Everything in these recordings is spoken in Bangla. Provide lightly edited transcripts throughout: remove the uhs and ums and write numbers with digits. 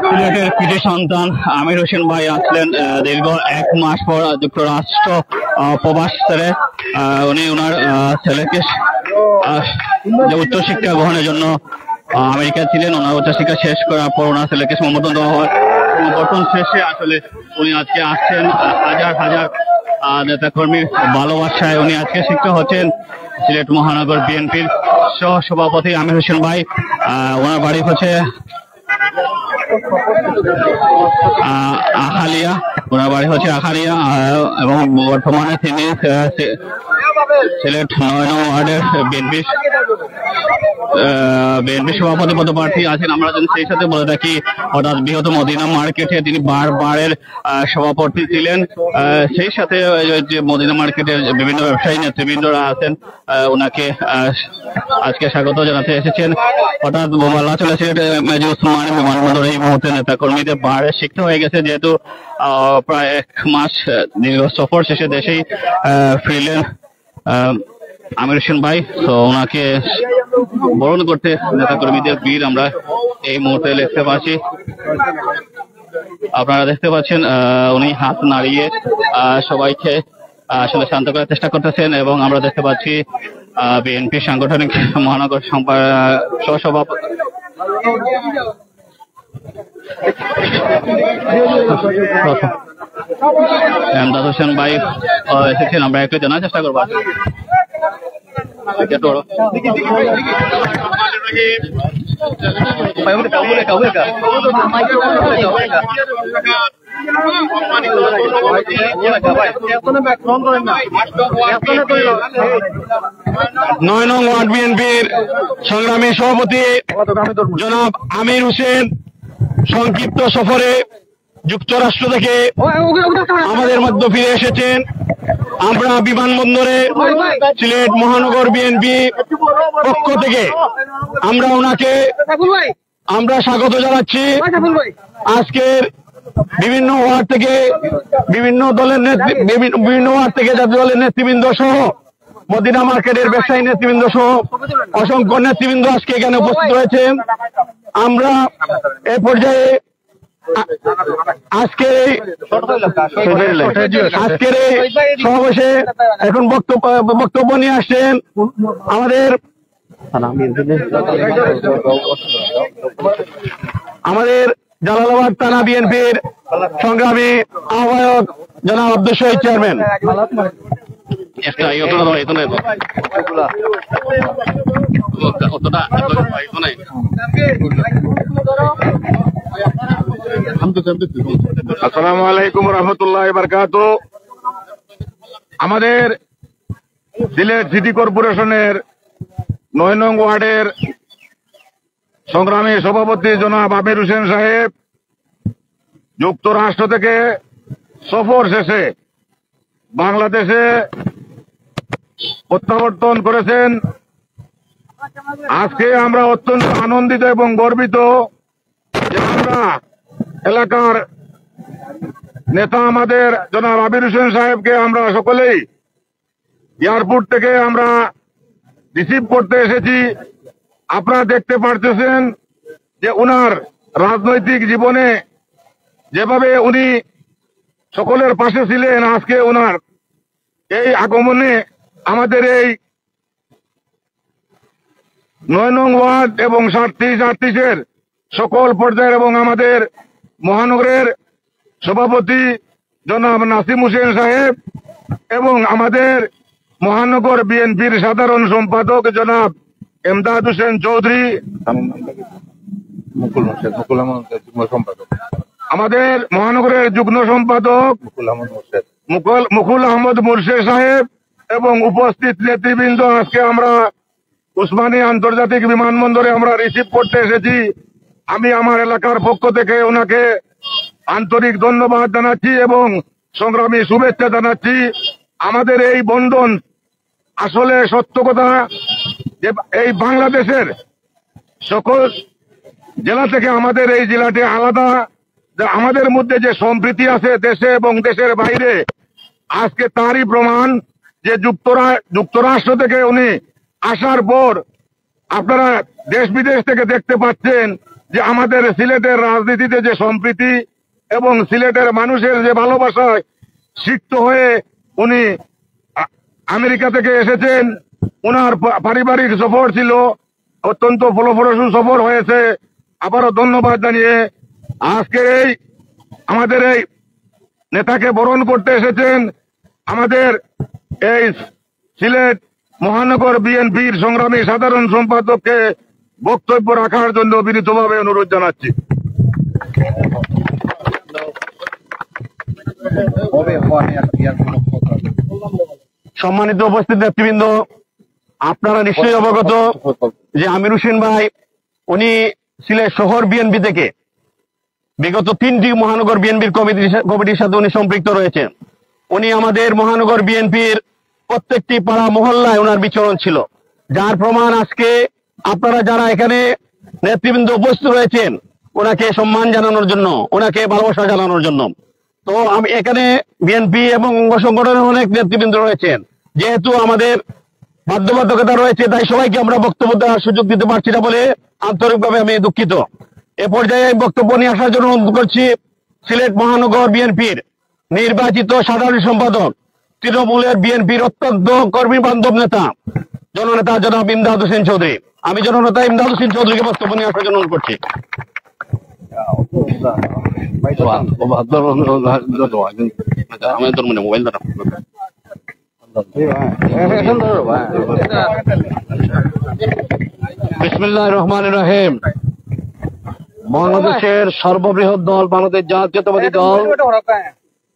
সিলেটের কৃতি সন্তান আমির হোসেন ভাই আসলেন দীর্ঘ 1 মাস পর যুক্তরাষ্ট্র প্রবাস ছেড়ে। উনি ওনার ছেলেকে যে উচ্চশিক্ষা গ্রহণের জন্য আমেরিকা ছিলেন। ওনার উচ্চশিক্ষা শেষ করার পর ওনার ছেলেকে সম্বোধন দেওয়া হয়। সম্বোধন শেষে আসলে উনি আজকে আসছেন হাজার হাজার নেতাকর্মীর ভালোবাসায়। উনি আজকে শিক্ষা হচ্ছেন সিলেট মহানগর বিএনপির সহ সভাপতি আমির হোসেন ভাই। ওনার বাড়ি হচ্ছে আখালিয়া, ওনার বাড়ি হচ্ছে আখালিয়া এবং বর্তমানে তিনি সিলেট 9 নং ওয়ার্ডের বিএনপি সভাপতি পদপ্রার্থী আছেন। আমরা সেই সাথে বলে থাকি অর্থাৎ বৃহৎ মদিনা মার্কেটে তিনি বারের সভাপতি ছিলেন। সেই সাথে যে মদিনা মার্কেটের বিভিন্ন ব্যবসায়ী নেতৃবৃন্দরা আছেন ওনাকে আজকে স্বাগত জানাতে এসেছেন। অর্থাৎ বলা চলে সিলেট মেজর ওসমানী বিমানবন্দরে এই মুহূর্তে নেতা কর্মীদের বারে শিখতে হয়ে গেছে, যেহেতু প্রায় 1 মাস দীর্ঘ সফর শেষে দেশেই ফিরলেন আমির হোসেন ভাই। তো ওনাকে বরণ করতে নেতা কর্মীদের ভিড় আমরা এই মুহূর্তে দেখতে পাচ্ছি। আপনারা দেখতে পাচ্ছেন উনি হাত নাড়িয়ে সবাইকে আসলে শান্ত করার চেষ্টা করতেছেন এবং আমরা দেখতে পাচ্ছি বিএনপি সাংগঠনিক মহানগর সহসভাপতি এমদাদ হোসেন ভাই এসেছেন। আমরা একটু জানার চেষ্টা করবো। নয় নং ওয়ার্ড বিএনপির সংগ্রামী সভাপতি জনাব আমির হোসেন সংক্ষিপ্ত সফরে যুক্তরাষ্ট্র থেকে আমাদের মধ্যে ফিরে এসেছেন। আমরা বিমানবন্দরে সিলেট মহানগর বিএনপি পক্ষ থেকে আমরা স্বাগত জানাচ্ছি। আজকের বিভিন্ন ওয়ার্ড থেকে বিভিন্ন ওয়ার্ড থেকে জাতীয় দলের নেতৃবৃন্দ সহ মদিনা মার্কেটের ব্যবসায়ী নেতৃবৃন্দ সহ অসংখ্য নেতৃবৃন্দ আজকে এখানে উপস্থিত রয়েছেন। আমরা এ পর্যায়ে আজকের এই সমাবেশে এখন বক্তব্য নিয়ে আসছেন আমাদের জালালাবাদ থানা বিএনপির সংগ্রামী আহ্বায়ক জনাব আব্দুল শহীদ চেয়ারম্যান। আসসালামু আলাইকুম রহমতুল্লাহ বারকাতুহু। আমাদের সিলেট সিটি কর্পোরেশনের 9 নং ওয়ার্ডের সংগ্রামী সভাপতি জনাব আমির হোসেন সাহেব যুক্তরাষ্ট্র থেকে সফর শেষে বাংলাদেশে প্রত্যাবর্তন করেছেন। আজকে আমরা অত্যন্ত আনন্দিত এবং গর্বিত যে আমরা এলাকার নেতা আমাদের জনাব আমির হোসেন সাহেবকে আমরা সকলেই এয়ারপোর্ট থেকে আমরা রিসিভ করতে এসেছি। আপনারা দেখতে পারতেছেন যে উনার রাজনৈতিক জীবনে যেভাবে উনি সকলের পাশে ছিলেন, আজকে উনার এই আগমনে আমাদের এই 9 নং ওয়ার্ড এবং 37-38-এর সকল পর্যায়ের এবং আমাদের মহানগরের সভাপতি জনাব নাসিম হোসেন সাহেব এবং আমাদের মহানগর বিএনপির সাধারণ সম্পাদক জনাব এমদাদ হোসেন চৌধুরী, আমাদের মহানগরের যুগ্ম সম্পাদক মুকুল আহমদ মুর্শেদ সাহেব এবং উপস্থিত নেতৃবৃন্দ। আজকে আমরা উসমানী আন্তর্জাতিক বিমানবন্দরে আমরা রিসিভ করতে এসেছি। আমি আমার এলাকার পক্ষ থেকে ওনাকে আন্তরিক ধন্যবাদ জানাচ্ছি এবং সংগ্রামী শুভেচ্ছা জানাচ্ছি। আমাদের এই বন্ধন আসলে সত্য কথা যে এই বাংলাদেশের সকল জেলা থেকে আমাদের এই জেলাটি আলাদা। আমাদের মধ্যে যে সম্প্রীতি আছে দেশে এবং দেশের বাইরে, আজকে তারই প্রমাণ যে যুক্তরাষ্ট্র থেকে উনি আসার পর আপনারা দেশ বিদেশ থেকে দেখতে পাচ্ছেন যে আমাদের সিলেটের রাজনীতিতে যে সম্প্রীতি এবং সিলেটের মানুষের যে ভালোবাসায় সিক্ত হয়ে উনি আমেরিকা থেকে এসেছেন। ওনার পারিবারিক সফর ছিল, অত্যন্ত ফলপ্রসূ সফর হয়েছে। আবারও ধন্যবাদ জানিয়ে আজকে আমাদের এই নেতাকে বরণ করতে এসেছেন আমাদের এই সিলেট মহানগর বিএনপির সংগ্রামী সাধারণ সম্পাদককে বক্তব্য রাখার জন্য বিনীতভাবে অনুরোধ জানাচ্ছি। সম্মানিত উপস্থিত নেতৃবৃন্দ, আপনারা নিশ্চয়ই অবগত যে আমির হোসেন ভাই উনি সিলেট শহর বিএনপি থেকে বিগত 3টি মহানগর বিএনপির কমিটির সাথে উনি সম্পৃক্ত রয়েছেন। উনি আমাদের মহানগর বিএনপির প্রত্যেকটি পাড়া মহল্লায় ওনার বিচরণ ছিল, যার প্রমাণ আজকে আপনারা যারা এখানে নেতৃবৃন্দ উপস্থিত রয়েছেন ওনাকে সম্মান জানানোর জন্য, ওনাকে ভালোবাসা জানানোর জন্য। তো আমি এখানে বিএনপি এবং অঙ্গ সংগঠনের অনেক নেতৃবৃন্দ রয়েছেন, যেহেতু আমাদের বাধ্যবাধকতা রয়েছে তাই সবাইকে আমরা বক্তব্য দেওয়ার সুযোগ দিতে পারছি না বলে আন্তরিকভাবে আমি দুঃখিত। এ পর্যায়ে বক্তব্য নিয়ে আসার জন্য অনুরোধ করছি সিলেট মহানগর বিএনপির নির্বাচিত সাধারণ সম্পাদক, তৃণমূলের বিএনপির অত্যন্ত কর্মী বান্ধব নেতা জননেতা জনাব ইমদাদ হোসেন চৌধুরী। আমি জননেতা ইমদাদ হোসেন চৌধুরীকে বক্তব্য নিয়ে আসার জন্য অনুরোধ করছি। মোবাইল দ্বারা বিসমিল্লাহির রহমানির রহিম। বাংলাদেশের সর্ববৃহৎ দল বাংলাদেশ জাতীয়তাবাদী দল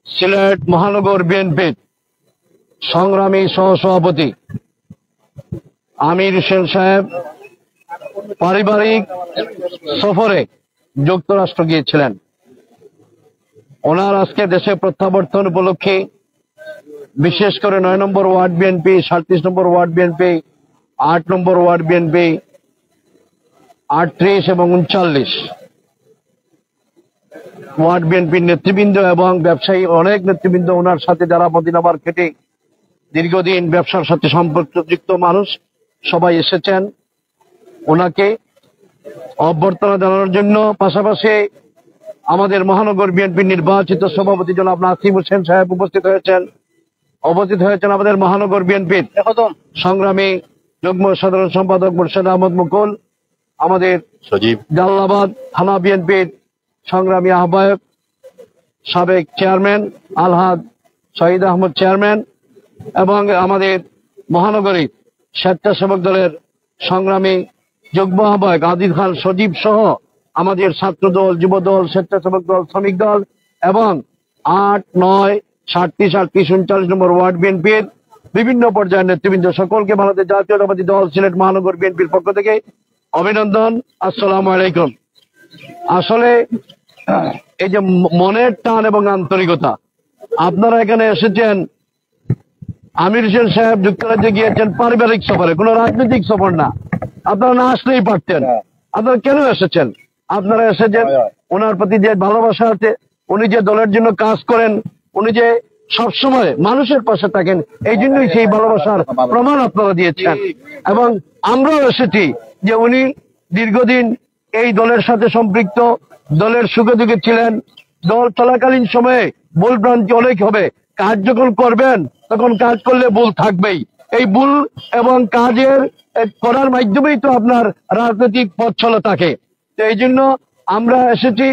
সিলেট মহানগর বিএনপির সংগ্রামী সহসভাপতি আমির হোসেন সাহেব পারিবারিক সফরে যুক্তরাষ্ট্র গিয়েছিলেন। ওনার আজকে দেশে প্রত্যাবর্তন উপলক্ষে বিশেষ করে 9 নম্বর ওয়ার্ড বিএনপি, 37 নম্বর ওয়ার্ড বিএনপি, 8 নম্বর ওয়ার্ড বিএনপি, 38 এবং 39 ওয়ার্ড বিএনপির নেতৃবৃন্দ এবং ব্যবসায়ী অনেক নেতৃবৃন্দ, ওনার সাথে যারা মদিনা মার্কেটে দীর্ঘদিন ব্যবসার সাথে সম্পর্কযুক্ত মানুষ সবাই এসেছেন ওনাকে অভ্যর্থনা জানানোর জন্য। পাশাপাশি আমাদের মহানগর বিএনপির নির্বাচিত সভাপতি জনাব নাসিম হোসেন সাহেব উপস্থিত হয়েছেন আমাদের মহানগর বিএনপির সংগ্রামী যুগ্ম সাধারণ সম্পাদক মোর্শেদ আহমদ মুকুল, আমাদের সজীব জালালাবাদ থানা বিএনপির সংগ্রামী আহ্বায়ক সাবেক চেয়ারম্যান আলহাদ শহীদ আহমদ চেয়ারম্যান এবং আমাদের মহানগরী স্বেচ্ছাসেবক দলের সংগ্রামী যুগ্ম আহ্বায়ক আদিল খান সজীব সহ আমাদের ছাত্র দল, যুব দল, স্বেচ্ছাসেবক দল, শ্রমিক দল এবং 8, 9, 37, 38, 39 নম্বর ওয়ার্ড বিএনপির বিভিন্ন পর্যায়ের নেতৃবৃন্দ সকলকে বাংলাদেশ জাতীয়তাবাদী দল সিলেট মহানগর বিএনপির পক্ষ থেকে অভিনন্দন। আসসালামু আলাইকুম। আসলে এই যে মনের টান এবং আন্তরিকতা, আপনারা এখানে এসেছেন, আমির হোসেন সাহেব যুক্তরাজ্যে গিয়েছেন পারিবারিক সফরে, কোনো রাজনৈতিক সফর না। আপনারা না আসলেই পারতেন। আপনারা কেন এসেছেন? আপনারা এসেছেন ওনার প্রতি যে ভালোবাসা আছে, উনি যে দলের জন্য কাজ করেন, উনি যে সবসময় মানুষের পাশে থাকেন, এই জন্যই সেই ভালোবাসার প্রমাণ আপনারা দিয়েছেন। এবং আমরাও এসেছি যে উনি দীর্ঘদিন এই দলের সাথে সম্পৃক্ত, দলের সুখে দুঃখে ছিলেন। দল চলাকালীন সময়ে ভুল ভ্রান্তি অনেক হবে, কাজ যখন করবেন তখন কাজ করলে ভুল থাকবেই। এই ভুল এবং কাজের করার মাধ্যমেই তো আপনার রাজনৈতিক পথ চলা থাকে। তো এই জন্য আমরা এসেছি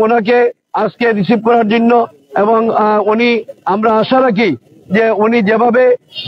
ওনাকে আজকে রিসিভ করার জন্য। এবং আমরা আশা রাখি যে উনি যেভাবে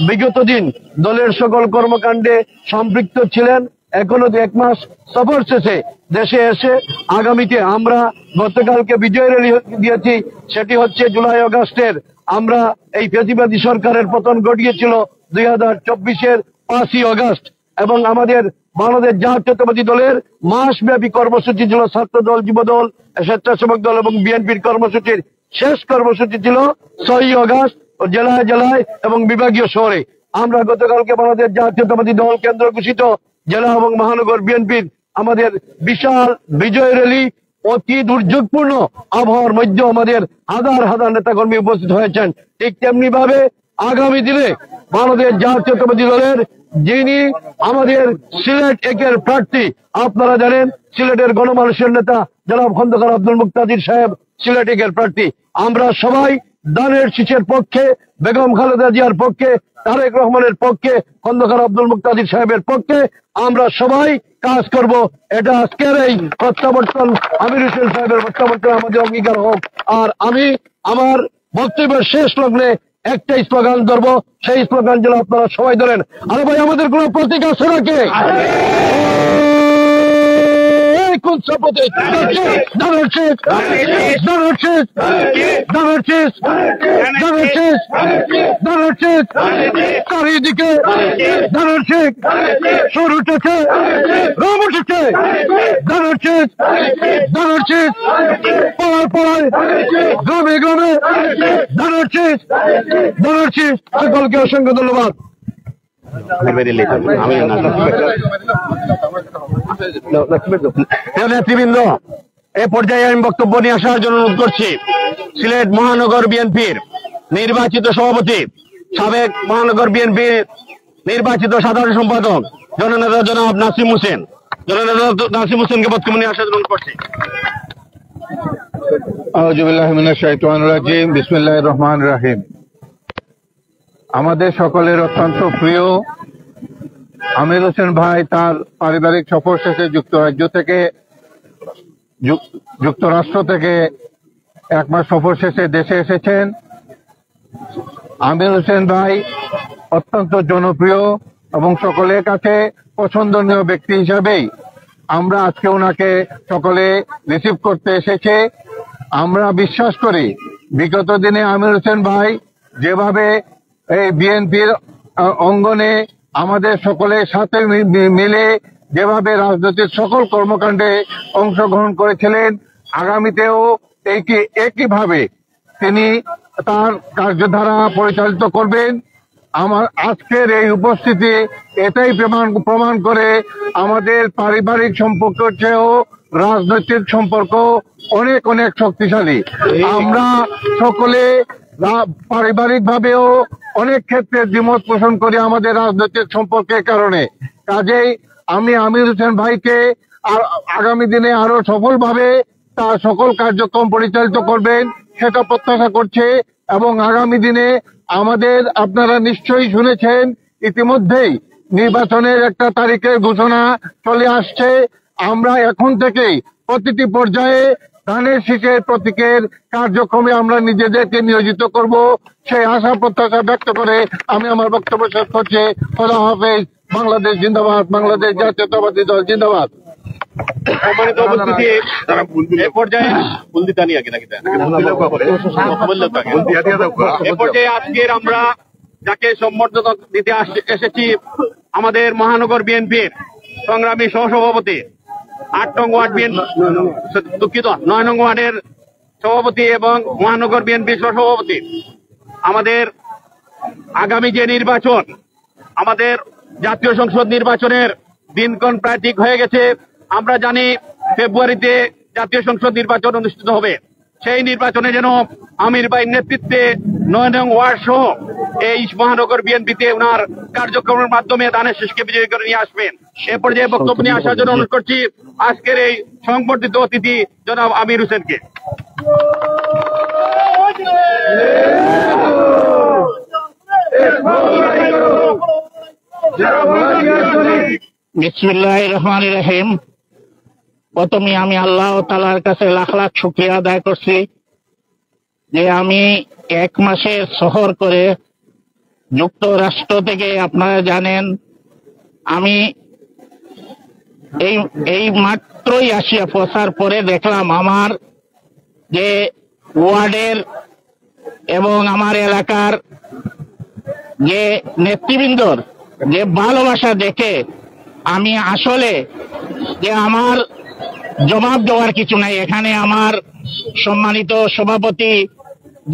বিগত দিন দলের সকল কর্মকাণ্ডে সম্পৃক্ত ছিলেন, এখনো 1 মাস সফর শেষে দেশে এসে আগামীতে আমরা গতকালকে বিজয় র্যালি দিয়েছি, সেটি হচ্ছে জুলাই আগস্টের আমরা এই ফ্যাসিবাদী সরকারের পতন ঘটিয়েছিল 2024-এর 5ই আগস্ট। এবং আমাদের বাংলাদেশ জাতীয়তাবাদী দলের মাসব্যাপী কর্মসূচি ছিল ছাত্র দল, যুব দল, স্বেচ্ছাসেবক দল এবং বিএনপির কর্মসূচির শেষ কর্মসূচি ছিল 6ই আগস্ট জেলায় জেলায় এবং বিভাগীয় শহরে। আমরা গতকালকে বাংলাদেশ জাতীয়তাবাদী দল কেন্দ্র ঘোষিত জেলা এবং মহানগর বিএনপির আমাদের বিশাল বিজয় র্যালি অতি দুর্যোগপূর্ণ আবহাওয়ার মধ্যে আমাদের হাজার হাজার নেতাকর্মী উপস্থিত হয়েছেন। ঠিক তেমনি ভাবে আগামী দিনে বাংলাদেশ জাতীয়তাবাদী দলের যিনি আমাদের সিলেট একের প্রার্থী। আপনারা জানেন সিলেটের গণমানুষের নেতা জনাব খন্দকার আব্দুল মুক্তাদির সাহেব সিলেট একের প্রার্থী। আমরা সবাই দানের শীষের পক্ষে, বেগম খালেদা জিয়ার পক্ষে, তারেক রহমানের পক্ষে, খন্দকার আব্দুল মুক্তাদির সাহেবের পক্ষে আমরা সবাই কাজ করব। এটা আজকের এই প্রত্যাবর্তন আমির হোসেন সাহেবের প্রত্যাবর্তন আমাদের অঙ্গীকার হোক। আর আমি আমার বক্তব্যের শেষ লগ্নে একটাই স্লোগান ধরবো, সেই স্লোগান যেন আপনারা সবাই ধরেন। আরে ভাই, আমাদের কোন প্রতীক আছে নাকি? কোন প্রতীক? চারিদিকে ধানের শেখ সুর উঠেছে, রোম উঠেছে, ধানের শেখ পাড়ায় পাড়ায় গ্রামে গ্রামে ধানের শেখ। সকলকে অসংখ্য ধন্যবাদ। নেতৃবৃন্দ, এ পর্যায়ে আমি বক্তব্য নিয়ে আসার জন্য অনুরোধ করছি সিলেট মহানগর বিএনপির নির্বাচিত সভাপতি, সাবেক মহানগর বিএনপির নির্বাচিত সাধারণ সম্পাদক জননেতা জনাব নাসিম হোসেন। জননেতা নাসিম হোসেনকে বক্তব্য নিয়ে আসার জন্য অনুরোধ করছি। আউযু বিল্লাহি মিনাশ শাইতানির রাজিম। বিসমিল্লাহির রহমানির রহিম। আমাদের সকলের অত্যন্ত প্রিয় আমির হোসেন ভাই তার পারিবারিক সফর শেষে যুক্তরাষ্ট্র থেকে 1 মাস সফর শেষে দেশে এসেছেন। আমির হোসেন ভাই অত্যন্ত জনপ্রিয় এবং সকলের কাছে পছন্দনীয় ব্যক্তি হিসাবেই আমরা আজকে ওনাকে সকলে রিসিভ করতে এসেছে। আমরা বিশ্বাস করি বিগত দিনে আমির হোসেন ভাই যেভাবে এই বিএনপির অঙ্গনে আমাদের সকলের সাথে মিলে যেভাবে রাজনৈতিক সকল কর্মকাণ্ডে অংশগ্রহণ করেছিলেন, আগামীতেও একইভাবে তিনি তার কার্যধারা পরিচালিত করবেন। আমার আজকের এই উপস্থিতি এটাই প্রমাণ করে আমাদের পারিবারিক সম্পর্কের চেয়েও রাজনৈতিক সম্পর্ক অনেক অনেক শক্তিশালী। আমরা সকলে পারিবারিক ভাবেও অনেক ক্ষেত্রে দ্বিমত পোষণ করি আমাদের রাজনৈতিক সম্পর্কের কারণে। কাজেই আমি আমির হোসেন ভাইকে আগামী দিনে আরো সফলভাবে তার সকল কার্যক্রম পরিচালিত করবেন সেটা প্রত্যাশা করছে। এবং আগামী দিনে আপনারা নিশ্চয়ই শুনেছেন ইতিমধ্যেই নির্বাচনের একটা তারিখের ঘোষণা চলে আসছে। আমরা এখন থেকেই প্রতিটি পর্যায়ে ধানের শীষের প্রতীকের কার্যক্রমে আমরা নিজেদেরকে নিয়োজিত করব, সেই আশা প্রত্যাশা ব্যক্ত করে আমি আমার বক্তব্য শেষ করছি। খোদা হাফেজ। বাংলাদেশ জিন্দাবাদ। বাংলাদেশ জাতীয়তাবাদী দল জিন্দাবাদ। সম্মানিত উপস্থিতি, এ পর্যায়ে আজকের আমরা যাকে সম্বর্ধনা দিতে এসেছি আমাদের মহানগর বিএনপির সংগ্রামী সহসভাপতি, 8 নং ওয়ার্ড দুঃখিত 9 নং ওয়ার্ডের সভাপতি এবং মহানগর বিএনপির সহসভাপতি। আমাদের আগামী যে নির্বাচন, আমাদের জাতীয় সংসদ নির্বাচনের দিনক্ষণ প্রায় ঠিক হয়ে গেছে। আমরা জানি ফেব্রুয়ারিতে জাতীয় সংসদ নির্বাচন অনুষ্ঠিত হবে। সেই নির্বাচনে যেন আমির ভাইয়ের নেতৃত্বে 9 নং ওয়ার্ড সহ এই মহানগর বিএনপিতে ওনার কার্যক্রমের মাধ্যমে ধানের শীষকে বিজয়ী করে নিয়ে আসবেন। এ পর্যায়ে বক্তব্য নিয়ে আসার জন্য অনুরোধ করছি আজকের এই সংবর্ধিত অতিথি জনাব আমির হোসেনকে। বিসমিল্লাহির রহমানির রহিম। প্রথমে আমি আল্লাহ তাআলার কাছে লাখ লাখ শুকরিয়া আদায় করছি যে আমি 1 মাসের সফর করে যুক্তরাষ্ট্র থেকে, আপনারা জানেন আমি এই মাত্রই আসিয়া পৌঁছার পরে দেখলাম আমার যে ওয়ার্ডের এবং আমার এলাকার যে নেতৃবৃন্দর যে ভালোবাসা দেখে আমি আসলে যে আমার জবাব দেওয়ার কিছু নাই। এখানে আমার সম্মানিত সভাপতি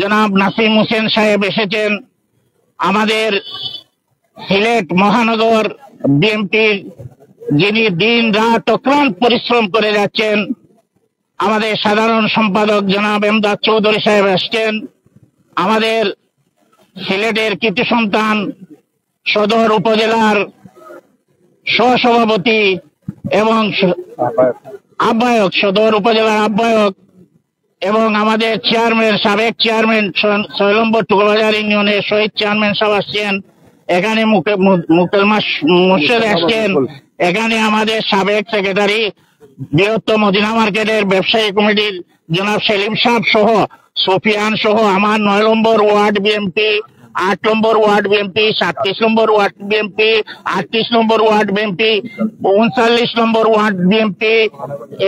জনাব নাসিম হোসেন সাহেব এসেছেন, আমাদের সিলেট মহানগর বিএনপির যিনি দিন রাত অক্লান্ত পরিশ্রম করে যাচ্ছেন, আমাদের সাধারণ সম্পাদক জনাব এমদাদ চৌধুরী সাহেব আসছেন, আমাদের সিলেটের কৃতি সন্তান সদর উপজেলার সহসভাপতি এবং আহ্বায়ক, সদর উপজেলার আহ্বায়ক এবং আমাদের চেয়ারম্যান, সাবেক চেয়ারম্যান 6 নম্বর টুকরবাজার ইউনিয়নের শহীদ চেয়ারম্যান সাহেব আসছেন, এখানে মুকেল মুর্শেদ আসছেন, এখানে আমাদের সাবেক সেক্রেটারি বৃহত্তম মদিনা মার্কেটের ব্যবসায়ী কমিটির জনাব সেলিম সাহেব সহ সুফিয়ান সহ আমার 9 নম্বর ওয়ার্ড বিএমপি, 8 নম্বর ওয়ার্ড বিএমপি, 37 নম্বর ওয়ার্ড বিএমপি, 38 নম্বর ওয়ার্ড বিএমপি, 39 নম্বর ওয়ার্ড বিএমপি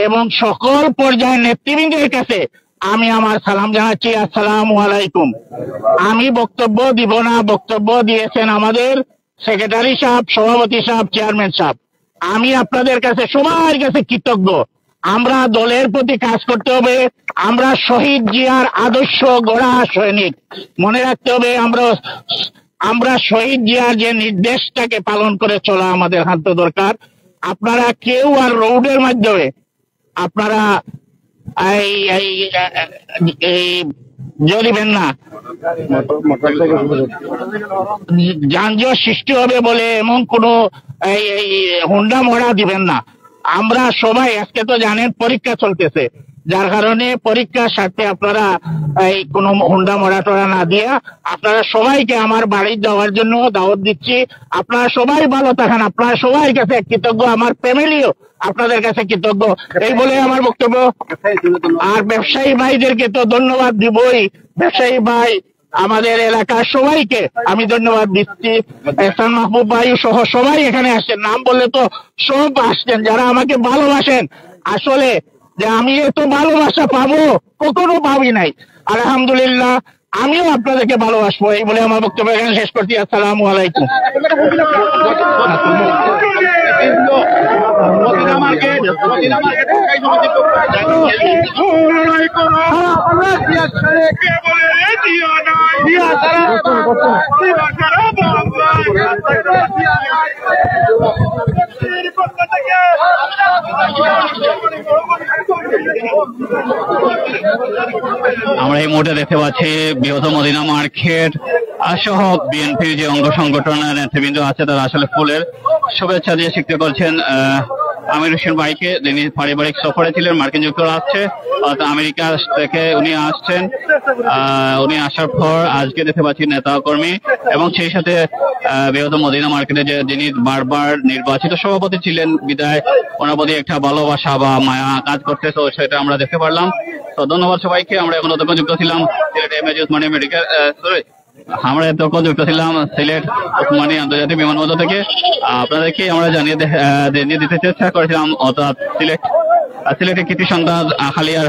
এবং সকল পর্যায়ের নেতৃবৃন্দের কাছে আমি আমার সালাম জানাচ্ছি। আসসালামু আলাইকুম। আমি বক্তব্য দিব না, বক্তব্য দিয়েছেন আমাদের সেক্রেটারি সাহেব, সভাপতি সাহেব, চেয়ারম্যান সাহেব। আমি আপনাদের কাছে সবার কাছে কৃতজ্ঞ। আমরা দলের প্রতি কাজ করতে হবে, আমরা শহীদ জিয়ার আদর্শ গড়া সৈনিক। মনে রাখতে হবে আমরা শহীদ জিয়ার যে নির্দেশটাকে পালন করে চলা আমাদের হাত দরকার। আপনারা কেউ আর রোডের মাধ্যমে আপনারা জ্বলিবেন না, যানজট সৃষ্টি হবে বলে এমন কোনো হুন্ডা মরা দিবেন না। আমরা সবাই আজকে তো জানেন পরীক্ষা চলতেছে, যার কারণে পরীক্ষার স্বার্থে আপনারা কোনো হুন্ডা মরা টরা না দিয়া আপনারা সবাইকে আমার বাড়ি যাওয়ার জন্য দাওয়াত দিচ্ছি। আপনারা সবাই ভালো থাকেন, আপনারা সবাই কাছে কৃতজ্ঞ, আমার ফ্যামিলিও আপনাদের কাছে কৃতজ্ঞ। এই বলে আমার বক্তব্য। আর ব্যবসায়ী ভাইদেরকে তো ধন্যবাদ দিবই, ব্যবসায়ী ভাই আমাদের এলাকার সবাইকে আমি ধন্যবাদ দিচ্ছি। এহসান মাহবুব ভাই সহ সবাই এখানে আসছেন, নাম বললে তো সব আসছেন যারা আমাকে ভালোবাসেন। আসলে যে আমি এত ভালোবাসা পাবো কখনো ভাবি নাই। আলহামদুলিল্লাহ, আমিও আপনাদেরকে ভালোবাসবো। এই বলে আমার বক্তব্য এখানে শেষ করছি। আসসালামু আলাইকুম। আমরা এই মুহূর্তে দেখতে পাচ্ছি বৃহত্তম মদিনা মার্কেট সহ বিএনপির যে অঙ্গ সংগঠনের নেতৃবৃন্দ আছে তারা আসলে ফুলের শুভেচ্ছা দিয়ে শিখতে করছেন আমির হোসেন ভাইকে, যিনি পারিবারিক সফরে ছিলেন মার্কিন যুক্তরাষ্ট্রে, আমেরিকা থেকে উনি আসছেন। উনি আসার পর আজকে দেখতে পাচ্ছি নেতা কর্মী এবং সেই সাথে বৃহত্তম মদিনা মার্কেটে যে যিনি বারবার নির্বাচিত সভাপতি ছিলেন বিদায় ওনার প্রতি একটা ভালোবাসা বা মায়া কাজ করতে, তো সেটা আমরা দেখতে পারলাম। তো ধন্যবাদ সবাইকে। আমরা এখন অতক্ষণ যুক্ত ছিলাম সিলেট এমএজি উসমানী মেডিকেল আমরা এতক্ষণ যুক্ত ছিলাম সিলেট উসমানী আন্তর্জাতিক বিমানবন্দর থেকে। আপনাদেরকে আমরা জানিয়ে দিতে চেষ্টা করেছিলাম অর্থাৎ সিলেটের কৃতি সন্তান খালিয়ার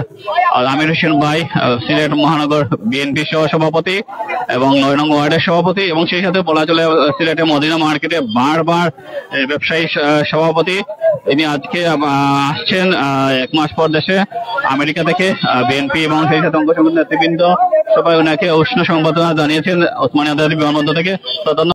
আমির হোসেন ভাই, সিলেট মহানগর বিএনপি সহ সভাপতি এবং 9 নং ওয়ার্ডের সভাপতি এবং সেই সাথে বলা চলে সিলেটের মদিনা মার্কেটে বারবার ব্যবসায়ী সভাপতি। তিনি আজকে আসছেন 1 মাস পর দেশে আমেরিকা থেকে। বিএনপি এবং সেই সাথে অঙ্গ সংগঠনের নেতৃবৃন্দ সবাই ওনাকে উষ্ণ সংবর্ধনা জানিয়েছেন ওসমানী আন্তর্জাতিক বিমানবন্দর থেকে।